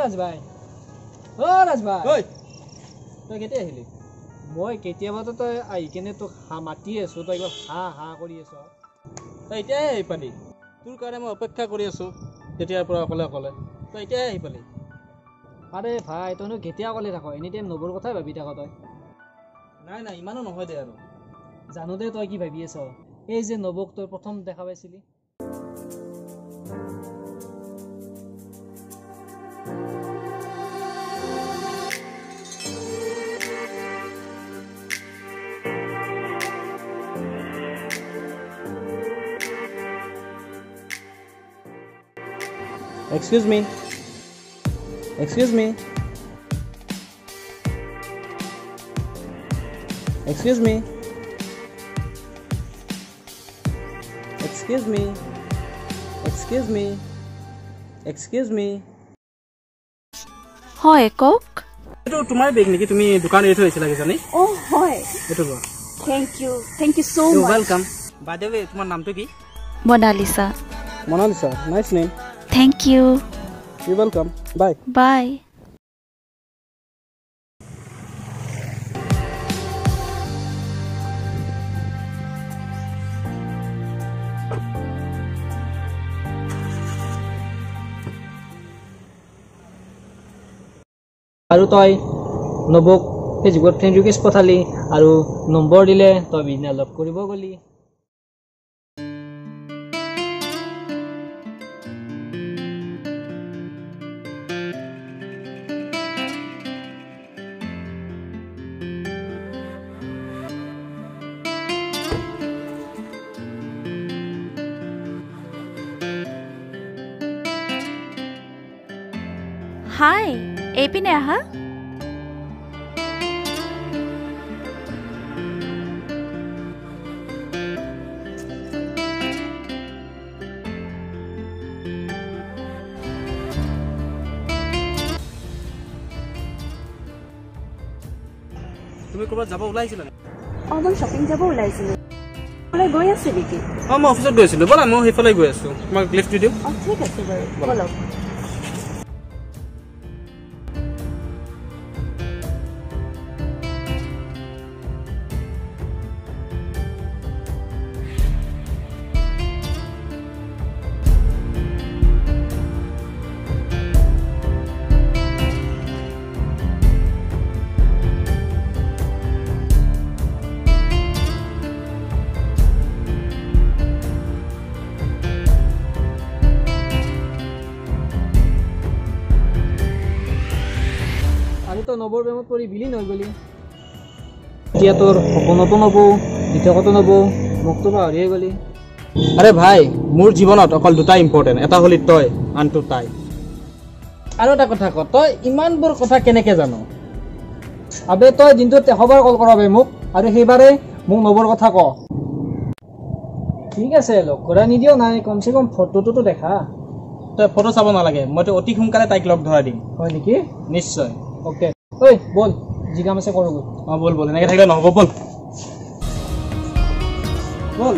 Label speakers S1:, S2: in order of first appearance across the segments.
S1: ৰাজভাই ঐ তই কেতিয়া আহিলি মই কেতিয়াবাতো তই আহি কেনে তোক মাতি আছো তই একবাৰ হা কৰি আছ
S2: তই এতিয়াই আহি পালি তোৰ কাৰণে মই অপেক্ষা কৰি আছো তেতিয়াৰ পৰা অকলে তই এতিয়াই আহি পালি
S1: আৰে ভাই তইনো কেতিয়া অকলে থাক এনি টাইম নবৌৰ কথাই ভাবি থাক তই
S2: নাই ইমানো নহয় দে আৰু
S1: জানো দে তই কি ভাবি আছ এই যে নবৌক তই প্ৰথম দেখা পাইছিলি
S2: Excuse me. Excuse me. Excuse me. Excuse me. Excuse me. Excuse me.
S3: হয় কক
S2: এটো তোমাৰ বেগ নেকি তুমি দোকান এৰি থৈছিলা কিজানি
S3: ও হয়
S2: এটো লোৱা
S3: thank you so
S2: you
S3: much
S2: welcome by the way তোমাৰ নামটো কি
S3: Monalisa
S2: nice name
S3: thank you
S2: you welcome bye
S3: bye
S1: আৰু তই নবৌক ফেচবুকত ফ্ৰেণ্ড ৰিকুৱেষ্ট পঠালি আৰু নম্বৰ দিলে তই বিজনেছ লগ কৰিব গলি
S3: হাই এইপিনে আহা
S2: তুমি কৰবাত যাব ওলাইছিলা
S3: মই শ্বপিং যাব ওলাইছিলো ওলাই গৈ আছে নেকি
S2: মই অফিসত গৈছিলো বলা মই হেফালে গৈ আছো তোমাক লিফট দি দিম
S3: ঠিক আছে বাৰু বলক
S1: তই নবৌৰ প্ৰেমত পৰি বিলীন হৈ গলি এতিয়া তোৰ সপোনতো নবৌ দিঠকতো নবৌ মোকতো পাহৰিয়ে গলি
S2: আৰে ভাই মোৰ জীৱনত অকল দুটা ইম্পৰ্টেণ্ট এটা হলি তই আনটো তাই আৰু এটা কথা ক তই ইমানবোৰ কথা কেনেকে জানো
S1: আবে তই দিনটোত 100 বাৰ কল কৰাবে মোক আৰু সেইবাৰে মোক নবৌৰ কথা ক ঠিক আছে লগ কৰা নিদিও নাই কমসে কম ফটোটো দেখা
S2: তই ফটো চাব নালাগে মইতো অতি সোনকালে তাইক লগ ধৰাই দিম
S1: হয় নেকি
S2: নিশ্চয়
S1: ওকে ঐ বল যি কাম আছে কৰো
S2: বল এনেকে থাকিলে নহ'ব বল বল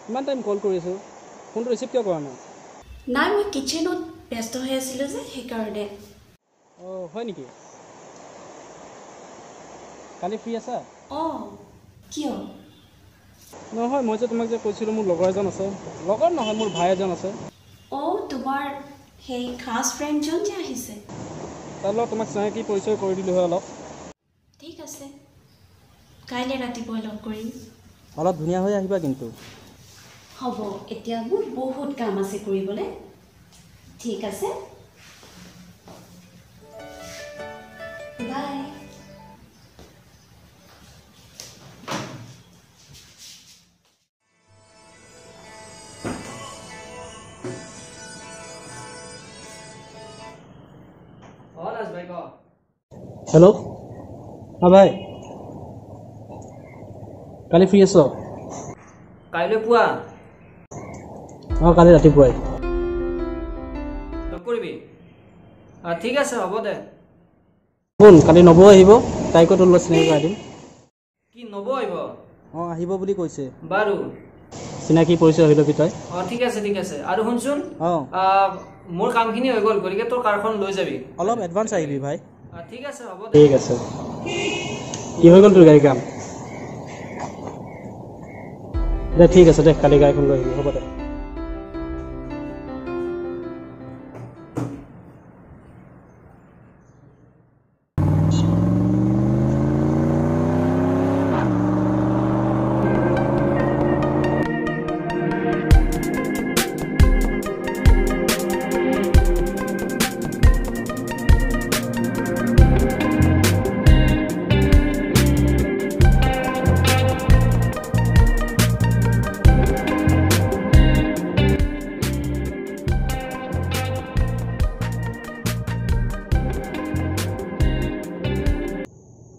S2: ইমান টাইম কল কৰি আছো ফোনটো ৰিচিভ কিয় কৰা নাই
S3: নাই মই কিচেনত ব্যস্ত হৈ আছিলো যে সেইকাৰণে
S2: হয় নেকি কালি ফ্ৰী আছা
S3: কিয়
S2: নহয় মই যে তোমাক যে কৈছিলো মোৰ লগৰ এজন আছে লগৰ নহয় মোৰ ভাই এজন আছে
S3: তোমাৰ সেই খাস ফ্ৰেণ্ডজন যে আহিছে
S2: তাৰ লগত তোমাক চিনাকি পৰিচয় কৰি দিলো হয় অলপ
S3: ঠিক আছে কাইলৈ ৰাতিপুৱা লগ কৰিম
S2: অলপ ধুনীয়া হৈ আহিবা কিন্তু
S3: হ'ব এতিয়া মোৰ বহুত কাম আছে কৰিবলৈ ঠিক আছে বাই
S2: হেল্ল' ভাই কালি ফ্ৰী আছ
S1: কাইলৈ পুৱা
S2: কালি ৰাতিপুৱাই
S1: লগ কৰিবি ঠিক আছে হ'ব দে
S2: শুন কালি নব আহিব তাইকো তোৰ লগত চিনাকি কৰাই দিম
S1: কি নব আহিব
S2: আহিব বুলি কৈছে
S1: বাৰু
S2: চিনাকি পৰিচয় হৈ ল'বি তই
S1: ঠিক আছে আৰু শুনচোন মোৰ কামখিনি হৈ গ'ল গতিকে তোৰ কাৰখন লৈ যাবি
S2: অলপ এডভান্স আহিবি ভাই
S1: ঠিক আছে হ'ব
S2: ঠিক আছে কি হৈ গ'ল তোৰ গাড়ী কাম দে ঠিক আছে দে কালি গাড়ীখন লৈ আহিবি হ'ব দে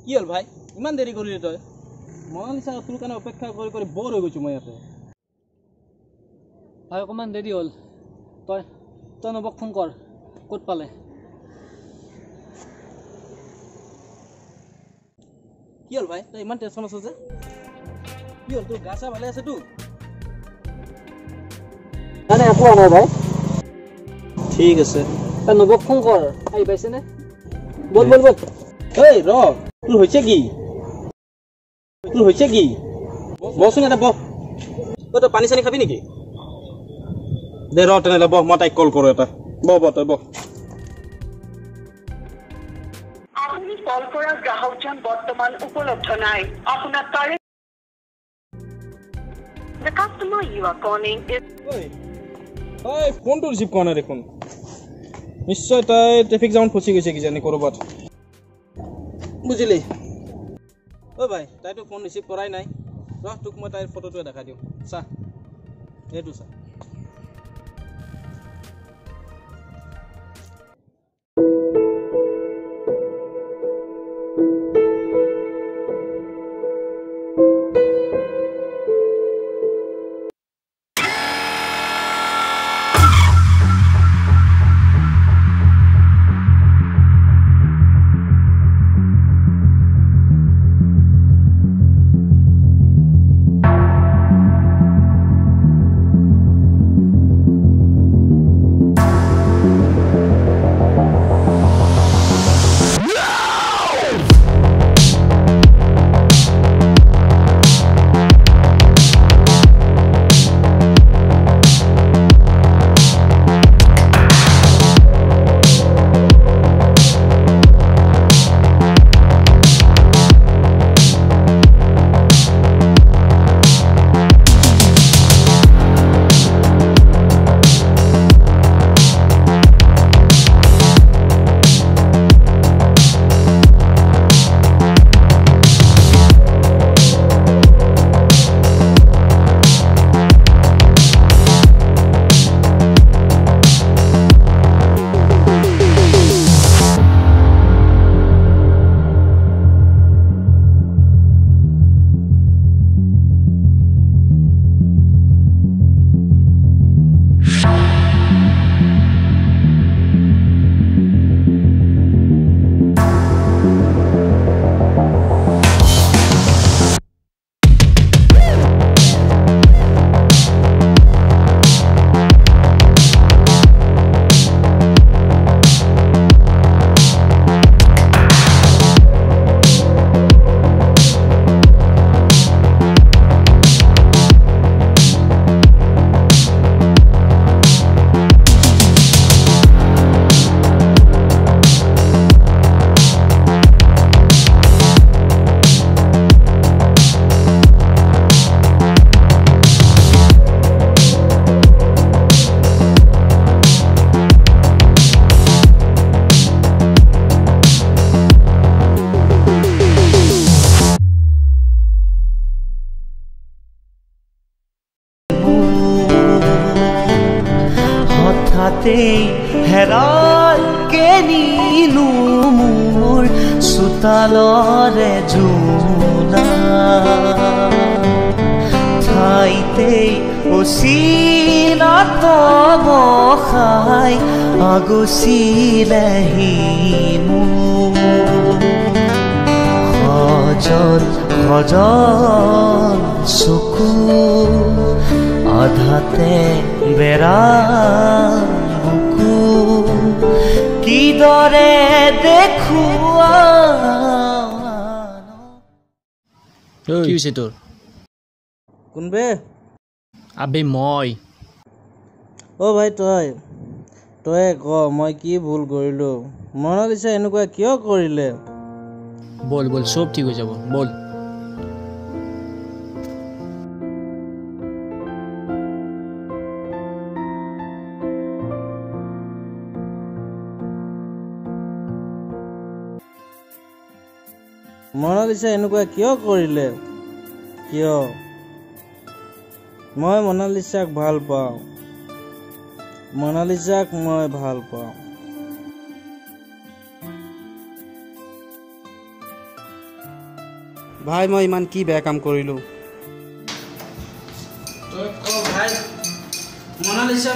S2: কি হ'ল ভাই ইমান দেৰি কৰিলি তই মনালিছা তোৰ কাৰণে অপেক্ষা কৰি কৰি বৰ হৈ গৈছোঁ মই ইয়াতে
S1: ভাই অকণমান দেৰি হ'ল তই নবক ফোন কৰ ক'ত পালে
S2: কি হ'ল ভাই তই ইমান টেনশ্যন আছ যে কি হ'ল তোৰ গা চা ভালে আছে তোৰ
S1: নাই একো হোৱা নাই ভাই
S2: ঠিক আছে
S1: তই নবক ফোন কৰ আহি পাইছেনে বল
S2: এই ৰ তোৰ হৈছে কি বচোন এটা বহ তই পানী চানী খাবি নেকি দে ৰ তেনেহ'লে বহ মই তাইক কল কৰোঁ এটা বহ তই বহ
S4: আপুনি কল কৰা গ্ৰাহকজন বৰ্তমান উপলব্ধ নাই আপোনাৰ তাৰে The customer you are calling is
S2: ঐ ফোনটো ৰিচিভ কৰা নাই দেখোন নিশ্চয় তাই ট্ৰেফিক জামত ফচি গৈছে কিজানি ক'ৰবাত বুজিলি ভাই তাইতো ফোন ৰিচিভ কৰাই নাই তোক মই তাইৰ ফটোটোৱে দেখাই দিওঁ চা এইটো চা
S5: হঠাতে হেৰাই কে নিলো মোৰ চোতালৰে জোনা ঠাইতেই অচিনাত বসাই আগচিলেহি মোৰ সজল সজল চকু আধাতে বেৰা বুকু কিদৰে দেখুৱা
S6: কি হৈছে তোৰ
S2: কোনবে
S6: আবে মই
S2: ভাই তই ক মই কি ভুল কৰিলো মনালিছা এনেকুৱা কিয় কৰিলে
S6: বল বল সব ঠিক হৈ যাব বল
S2: মনালিছা এনেকুৱা কিয় কৰিলে কিয় মই মনালিছাক ভাল পাওঁ মনালিছাক মই ভাল পাওঁ
S7: ভাই মই ইমান কি বেয়া কাম কৰিলো
S2: ভাই মনালিছা